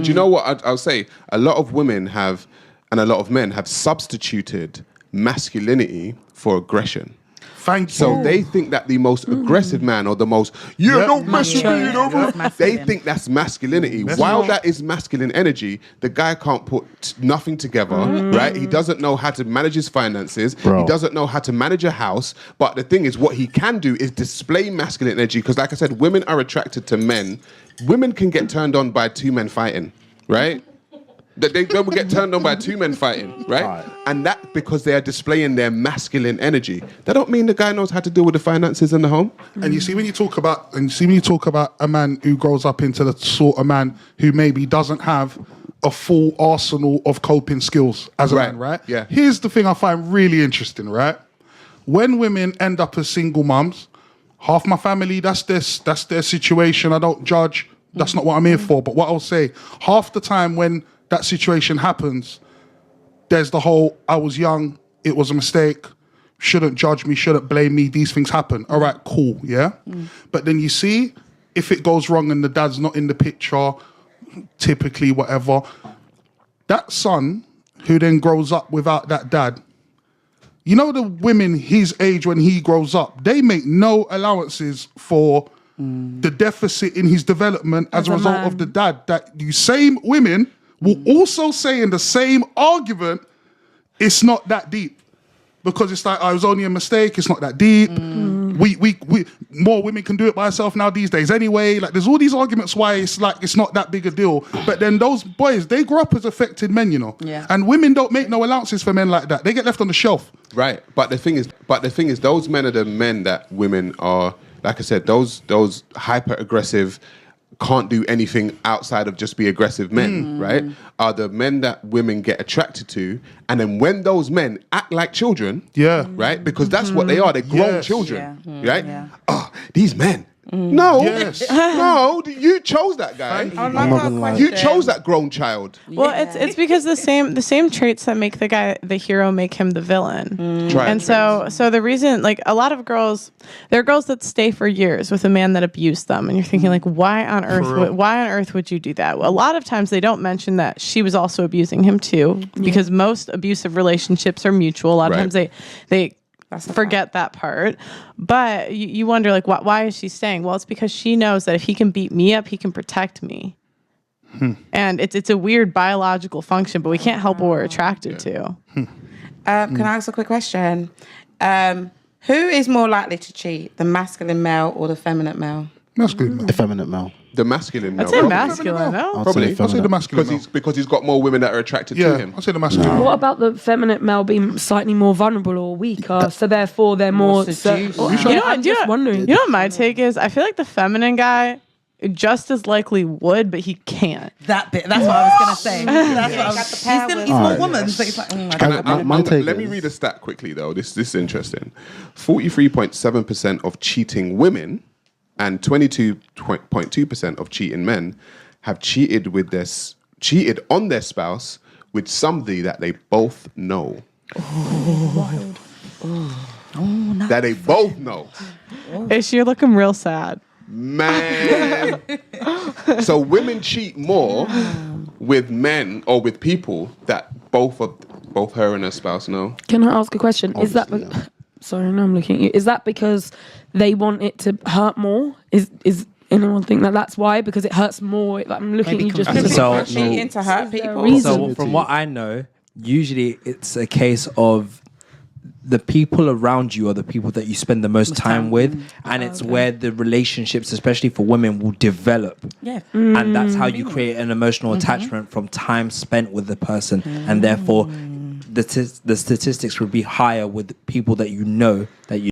Do you know what I'll say? A lot of women have, and a lot of men have substituted masculinity for aggression. Thank you. So they think that the most aggressive man or the most, don't mess with me, they think that's masculinity. While that is masculine energy, the guy can't put nothing together, right? He doesn't know how to manage his finances. He doesn't know how to manage a house. But the thing is, what he can do is display masculine energy. Because like I said, women are attracted to men. Women can get turned on by two men fighting, right? They will get turned on by two men fighting, right? And that because they are displaying their masculine energy. That don't mean the guy knows how to deal with the finances in the home. And you see when you talk about a man who grows up into the sort of man who maybe doesn't have a full arsenal of coping skills as a man, right? Yeah. Here's the thing I find really interesting, right? When women end up as single mums, half my family, that's their situation. I don't judge. That's not what I'm here for. But what I'll say, half the time when that situation happens, there's the whole, I was young, it was a mistake, shouldn't judge me, shouldn't blame me, these things happen. All right, cool, yeah? But then you see, if it goes wrong and the dad's not in the picture, typically whatever, that son who then grows up without that dad, you know the women his age when he grows up, they make no allowances for the deficit in his development as a result of the dad. That you same women will also say in the same argument, it's not that deep. Because it's like, I was only a mistake, it's not that deep. We more women can do it by herself now these days anyway. Like there's all these arguments why it's like it's not that big a deal. But then those boys, they grow up as affected men, you know. Yeah. And women don't make no allowances for men like that. They get left on the shelf. Right. But the thing is those men are the men that women are, like I said, those hyper aggressive, can't do anything outside of just be aggressive men, right? Are the men that women get attracted to. And then when those men act like children, right? Because that's what they are. They're grown children, right? Yeah. Oh, these men. No, no, you chose that guy. You chose that grown child. Well, it's because the same traits that make the hero make him the villain. And so the reason, like a lot of girls, there are girls that stay for years with a man that abused them, and you're thinking like, why on earth would you do that? Well, a lot of times they don't mention that she was also abusing him too, because most abusive relationships are mutual. A lot of times they forget that part. But you wonder, like, why is she staying? Well, it's because she knows that if he can beat me up, he can protect me. And it's a weird biological function, but we can't help what we're attracted to. Can I ask a quick question? Who is more likely to cheat, the masculine male or the feminine male? Masculine male. The feminine male. The masculine male. I'd say masculine, no? Probably. I'll say the masculine male. Because he's got more women that are attracted to him. I'll say the masculine male. What about the feminine male being slightly more vulnerable or weaker, so therefore they're more... I'm just wondering. You know what my take is? I feel like the feminine guy just as likely would, but he can't. That bit. That's what I was going to say. That's what I was, he's more woman, so he's like, let me read a stat quickly, though. This is interesting. 43.7% of cheating women and 22.2% of cheating men have cheated on their spouse with somebody that they both know. wild. That they both know. Ish, you're looking real sad. Man. So women cheat more with men or with people that both her and her spouse know. Can I ask a question? Obviously, sorry, no, I'm looking at you. Is that because they want it to hurt more? Is anyone think that that's why? Because it hurts more. Like, I'm looking at you just. So cheating to hurt people. So from what I know, usually it's a case of the people around you are the people that you spend the most time with, and it's where the relationships, especially for women, will develop. Yeah. And that's how you create an emotional attachment from time spent with the person, and therefore the statistics would be higher with people that you know that you